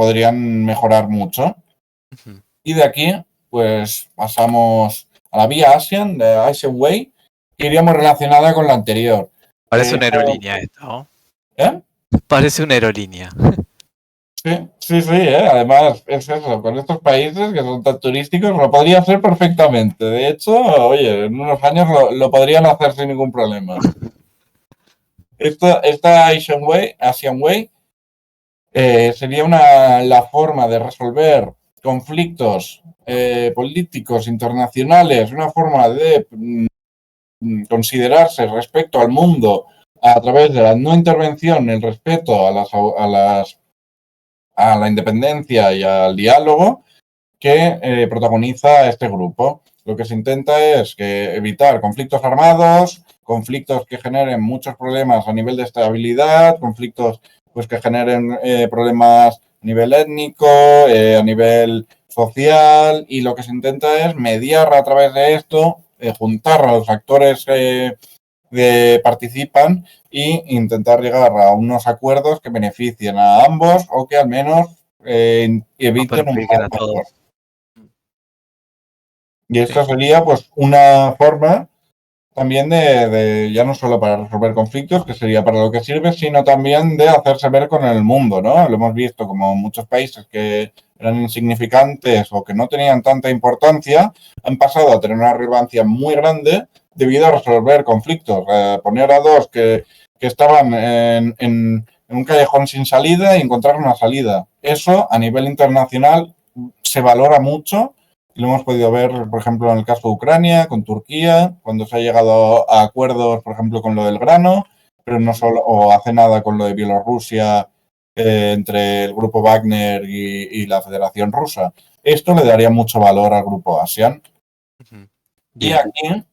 S2: mejorar mucho.
S1: ujú.
S2: Y de aquí, pues pasamos a la vía ASEAN, de Asian Way, que iríamos relacionada con la anterior.
S1: Parece una aerolínea esto, ¿no?
S2: ¿Eh?
S1: Parece una aerolínea.
S2: Sí, además es eso, con estos países que son tan turísticos lo podría hacer perfectamente. De hecho, oye, en unos años lo podrían hacer sin ningún problema. Esta Asian Way sería la forma de resolver conflictos políticos internacionales, una forma de considerarse respecto al mundo a través de la no intervención, el respeto a la independencia y al diálogo que protagoniza este grupo. Lo que se intenta es que evitar conflictos armados, conflictos que generen muchos problemas a nivel de estabilidad, conflictos pues que generen problemas a nivel étnico, a nivel social, y lo que se intenta es mediar a través de esto, juntar a los actores que participan e intentar llegar a unos acuerdos que beneficien a ambos o que al menos
S1: No
S2: eviten un
S1: perjudiquen
S2: mal
S1: a
S2: mayor.
S1: todos.
S2: Y esto
S1: Sí.
S2: sería pues una forma también de ya no solo para resolver conflictos, que sería para lo que sirve, sino también de hacerse ver con el mundo, ¿no? Lo hemos visto como muchos países que eran insignificantes o que no tenían tanta importancia, han pasado a tener una relevancia muy grande debido a resolver conflictos. Poner a dos que estaban en un callejón sin salida y encontrar una salida. Eso a nivel internacional se valora mucho. Lo hemos podido ver, por ejemplo, en el caso de Ucrania, con Turquía, cuando se ha llegado a acuerdos, por ejemplo, con lo del grano, pero no solo, o hace nada con lo de Bielorrusia, entre el grupo Wagner y la Federación Rusa. Esto le daría mucho valor al grupo ASEAN.
S1: Ujú.
S2: Y
S1: Bien.
S2: aquí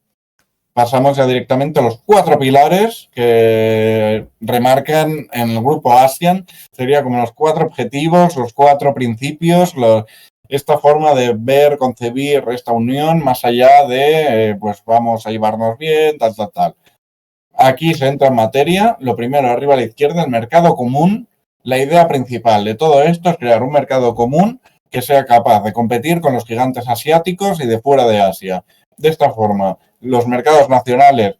S2: pasamos ya directamente a los 4 pilares que remarcan en el grupo ASEAN. Sería como los 4 objetivos, los 4 principios, esta forma de ver, concebir esta unión más allá de, pues vamos a llevarnos bien, tal, tal, tal. Aquí se entra en materia. Lo primero, arriba a la izquierda, el mercado común. La idea principal de todo esto es crear un mercado común que sea capaz de competir con los gigantes asiáticos y de fuera de Asia. De esta forma, los mercados nacionales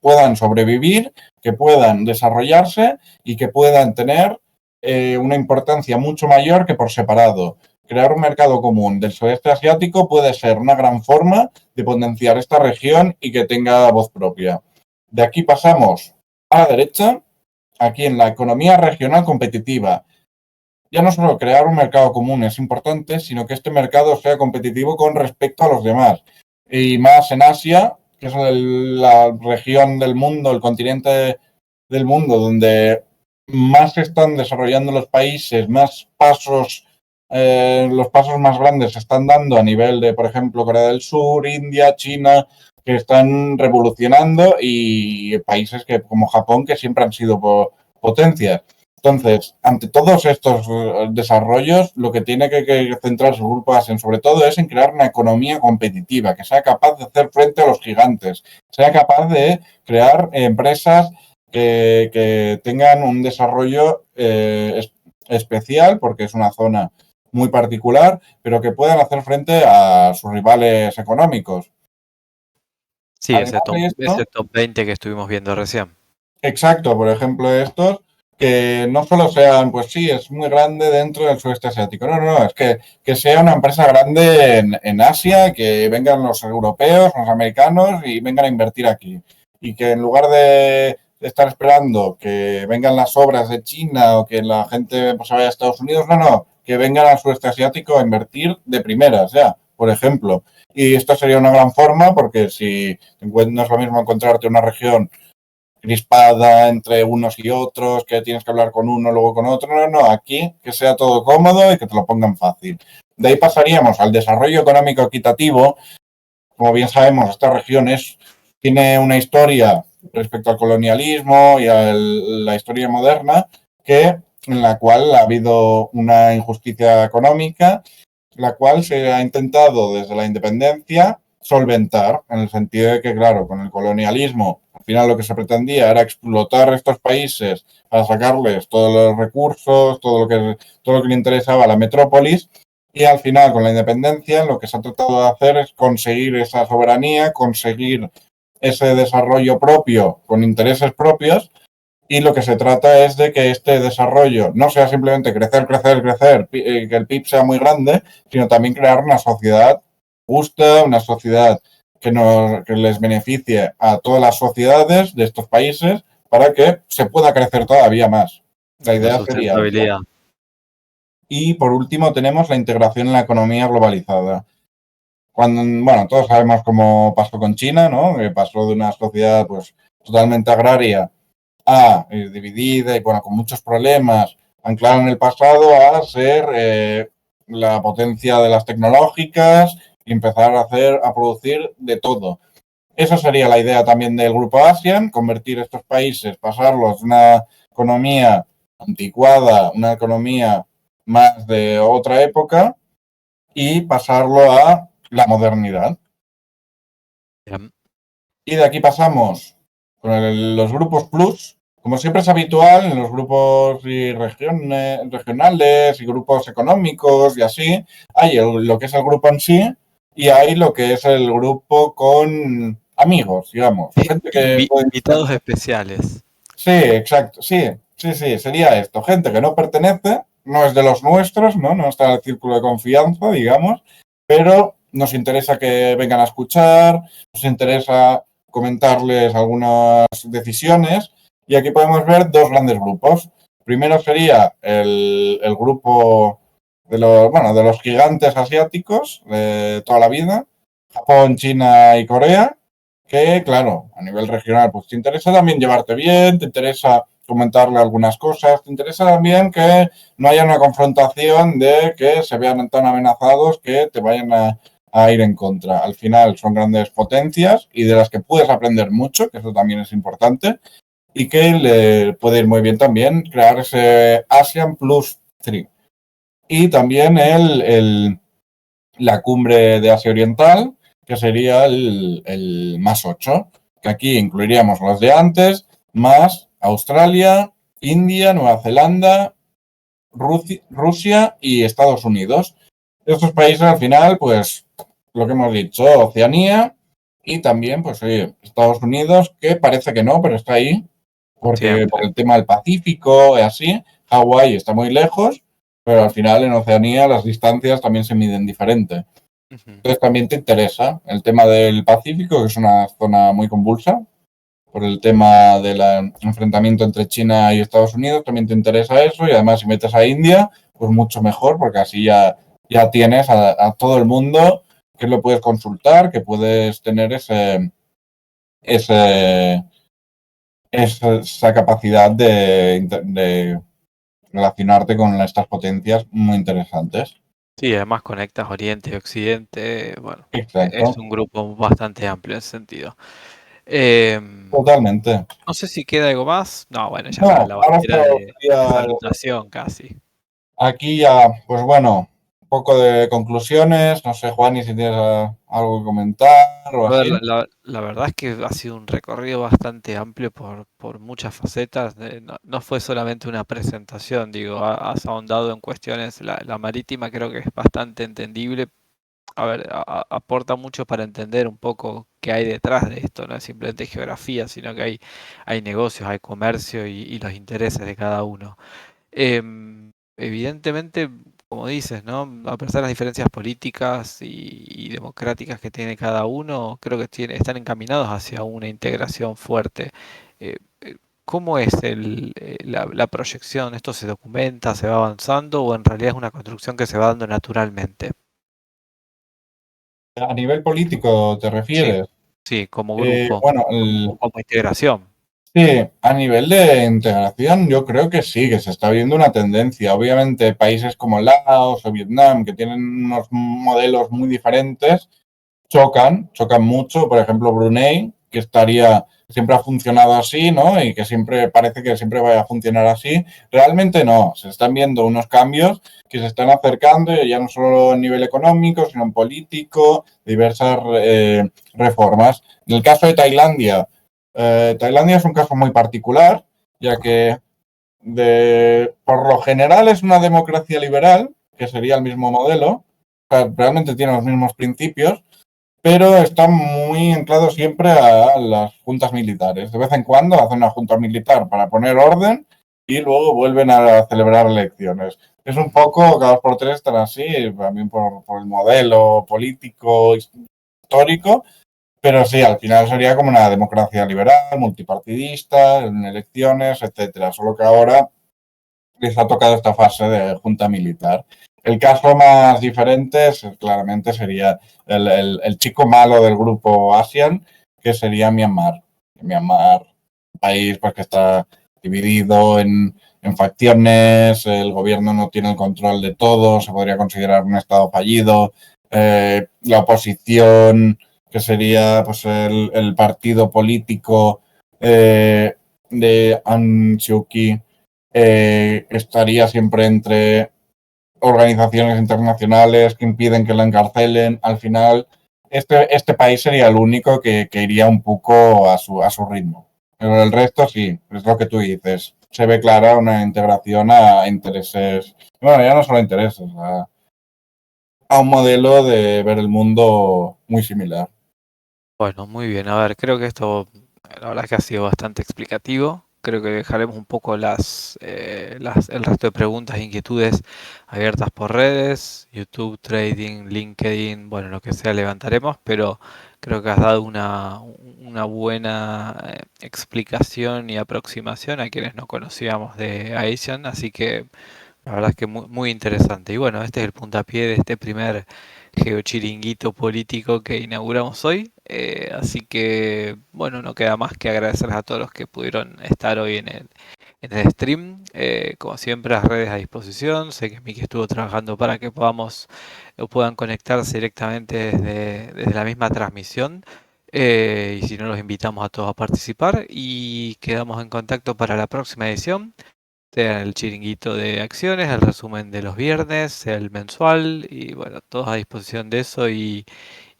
S2: puedan sobrevivir, que puedan desarrollarse y que puedan tener una importancia mucho mayor que por separado. Crear un mercado común del sudeste asiático puede ser una gran forma de potenciar esta región y que tenga voz propia. De aquí pasamos a la derecha, aquí en la economía regional competitiva. Ya no solo crear un mercado común es importante, sino que este mercado sea competitivo con respecto a los demás. Y más en Asia, que es la región del mundo, el continente del mundo, donde más se están desarrollando los países, más pasos, los pasos más grandes se están dando a nivel de, por ejemplo, Corea del Sur, India, China, que están revolucionando, y países que, como Japón, que siempre han sido potencias. Entonces, ante todos estos desarrollos, lo que tiene que centrarse el Grupo ASEAN sobre todo es en crear una economía competitiva, que sea capaz de hacer frente a los gigantes, sea capaz de crear empresas que tengan un desarrollo especial, porque es una zona muy particular, pero que puedan hacer frente a sus rivales económicos.
S1: Sí,
S2: Además de
S1: ese
S2: esto,
S1: top 20 que estuvimos viendo recién.
S2: exacto, por ejemplo, estos que no solo sean, pues sí, es muy grande dentro del sudeste asiático. No, no, no, es que sea una empresa grande en Asia, que vengan los europeos, los americanos y vengan a invertir aquí. Y que en lugar de estar esperando que vengan las obras de China o que la gente pues, se vaya a Estados Unidos, no, no, que vengan al sudeste asiático a invertir de primeras, ya, por ejemplo. Y esto sería una gran forma porque si no es lo mismo encontrarte una región crispada entre unos y otros, que tienes que hablar con uno, luego con otro. No, no, aquí que sea todo cómodo y que te lo pongan fácil. De ahí pasaríamos al desarrollo económico equitativo. Como bien sabemos, esta región tiene una historia respecto al colonialismo y a la historia moderna en la cual ha habido una injusticia económica, la cual se ha intentado desde la independencia solventar, en el sentido de que, claro, con el colonialismo, al final lo que se pretendía era explotar estos países para sacarles todos los recursos, todo lo que le interesaba a la metrópolis, y al final, con la independencia, lo que se ha tratado de hacer es conseguir esa soberanía, conseguir ese desarrollo propio con intereses propios, y lo que se trata es de que este desarrollo no sea simplemente crecer, crecer, crecer, que el PIB sea muy grande, sino también crear una sociedad justa, una sociedad que les beneficie a todas las sociedades de estos países para que se pueda crecer todavía más. La
S1: La
S2: idea sería esa.
S1: sustentabilidad.
S2: Y por último tenemos la integración en la economía globalizada. Bueno, todos sabemos cómo pasó con China, ¿no? Que pasó de una sociedad pues totalmente agraria dividida y bueno, con muchos problemas, anclada en el pasado, a ser la potencia de las tecnológicas y empezar a producir de todo. Esa sería la idea también del grupo ASEAN, convertir estos países, pasarlos de una economía anticuada, una economía más de otra época y pasarlo a la modernidad.
S1: Bien.
S2: Y de aquí pasamos con los grupos plus. Como siempre es habitual en los grupos y regionales y grupos económicos y así, hay lo que es el grupo en sí y hay lo que es el grupo con amigos, digamos. Gente que puede...
S1: Invitados especiales.
S2: Sí, exacto, sí, sería esto. Gente que no pertenece, no es de los nuestros, ¿no? No está en el círculo de confianza, digamos, pero nos interesa que vengan a escuchar, nos interesa comentarles algunas decisiones y aquí podemos ver dos grandes grupos. Primero sería el grupo de los gigantes asiáticos de toda la vida, Japón, China y Corea, que, claro, a nivel regional, pues te interesa también llevarte bien, te interesa comentarle algunas cosas, te interesa también que no haya una confrontación de que se vean tan amenazados que te vayan a ir en contra. Al final son grandes potencias y de las que puedes aprender mucho, que eso también es importante, y que le puede ir muy bien también crear ese ASEAN Plus 3. Y también la cumbre de Asia Oriental, que sería el más 8, que aquí incluiríamos los de antes, más Australia, India, Nueva Zelanda, Rusia y Estados Unidos. Estos países al final, pues lo que hemos dicho, Oceanía y también, pues oye, Estados Unidos, que parece que no, pero está ahí, porque por
S1: Siempre.
S2: el tema del Pacífico y así, Hawái está muy lejos, pero al final en Oceanía las distancias también se miden diferente.
S1: Ujú.
S2: Entonces también te interesa el tema del Pacífico, que es una zona muy convulsa, por el tema del enfrentamiento entre China y Estados Unidos, también te interesa eso y además si metes a India, pues mucho mejor, porque así ya tienes a todo el mundo que lo puedes consultar, que puedes tener ese, esa capacidad de relacionarte con estas potencias muy interesantes.
S1: Sí, además conectas Oriente y Occidente. Bueno, es
S2: Exacto,
S1: un grupo bastante amplio en ese sentido. Em,
S2: totalmente.
S1: no sé si queda algo más. No, bueno, ya la,
S2: No,
S1: la
S2: ahora
S1: bandera de
S2: sería
S1: salutación casi.
S2: aquí ya, pues bueno, un poco de conclusiones. No sé, Juan, y si tienes algo que comentar o
S1: A ver,
S2: así.
S1: la verdad es que ha sido un recorrido bastante amplio por muchas facetas. No, no fue solamente una presentación, digo, has ahondado en cuestiones. La marítima creo que es bastante entendible. A ver, aporta mucho para entender un poco qué hay detrás de esto. No es simplemente geografía, sino que hay negocios, hay comercio y los intereses de cada uno. Evidentemente, como dices, ¿no? A pesar de las diferencias políticas y democráticas que tiene cada uno, creo que están encaminados hacia una integración fuerte. ¿Cómo es la proyección? ¿Esto se documenta, se va avanzando o en realidad es una construcción que se va dando naturalmente?
S2: A nivel político, ¿te
S1: Sí,
S2: refieres?
S1: sí, como grupo,
S2: Bueno,
S1: como integración.
S2: sí, a nivel de integración, yo creo que sí, que se está viendo una tendencia. Obviamente, países como Laos o Vietnam, que tienen unos modelos muy diferentes, chocan mucho. Por ejemplo, Brunei, que siempre ha funcionado así, ¿no? Y que siempre parece que siempre vaya a funcionar así. Realmente no, se están viendo unos cambios que se están acercando, ya no solo a nivel económico, sino en político, diversas reformas. En el caso de Tailandia, Tailandia es un caso muy particular, ya que por lo general es una democracia liberal, que sería el mismo modelo, o sea, realmente tiene los mismos principios, pero está muy anclado siempre a las juntas militares. De vez en cuando hacen una junta militar para poner orden y luego vuelven a celebrar elecciones. Es un poco, cada dos por tres están así, también por el modelo político histórico, pero sí, al final sería como una democracia liberal, multipartidista, en elecciones, etcétera. Solo que ahora les ha tocado esta fase de junta militar. El caso más diferente claramente sería el chico malo del grupo ASEAN, que sería Myanmar. Myanmar, un país pues, que está dividido en facciones, el gobierno no tiene el control de todo, se podría considerar un estado fallido, la oposición, que sería pues el partido político de Aung San Suu Kyi, estaría siempre entre organizaciones internacionales que impiden que la encarcelen. Al final, este país sería el único que iría un poco a su ritmo. Pero el resto sí, es lo que tú dices. Se ve clara una integración a intereses, bueno, ya no solo a intereses, a un modelo de ver el mundo muy similar.
S1: Bueno, muy bien. A ver, creo que esto, la verdad que ha sido bastante explicativo. Creo que dejaremos un poco el resto de preguntas e inquietudes abiertas por redes, YouTube, Trading, LinkedIn, bueno, lo que sea levantaremos, pero creo que has dado una buena explicación y aproximación a quienes no conocíamos de Asian, así que la verdad es que muy, muy interesante. Y bueno, este es el puntapié de este primer geochiringuito político que inauguramos hoy. Así que, bueno, no queda más que agradecerles a todos los que pudieron estar hoy en el stream. Como siempre, las redes a disposición. Sé que Miki estuvo trabajando para que podamos o puedan conectarse directamente desde la misma transmisión. Y si no, los invitamos a todos a participar y quedamos en contacto para la próxima edición, sea el chiringuito de acciones, el resumen de los viernes, el mensual y bueno, todos a disposición de eso y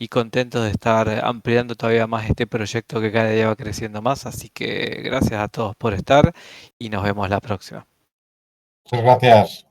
S1: contentos de estar ampliando todavía más este proyecto que cada día va creciendo más. Así que gracias a todos por estar y nos vemos la próxima.
S2: Muchas gracias.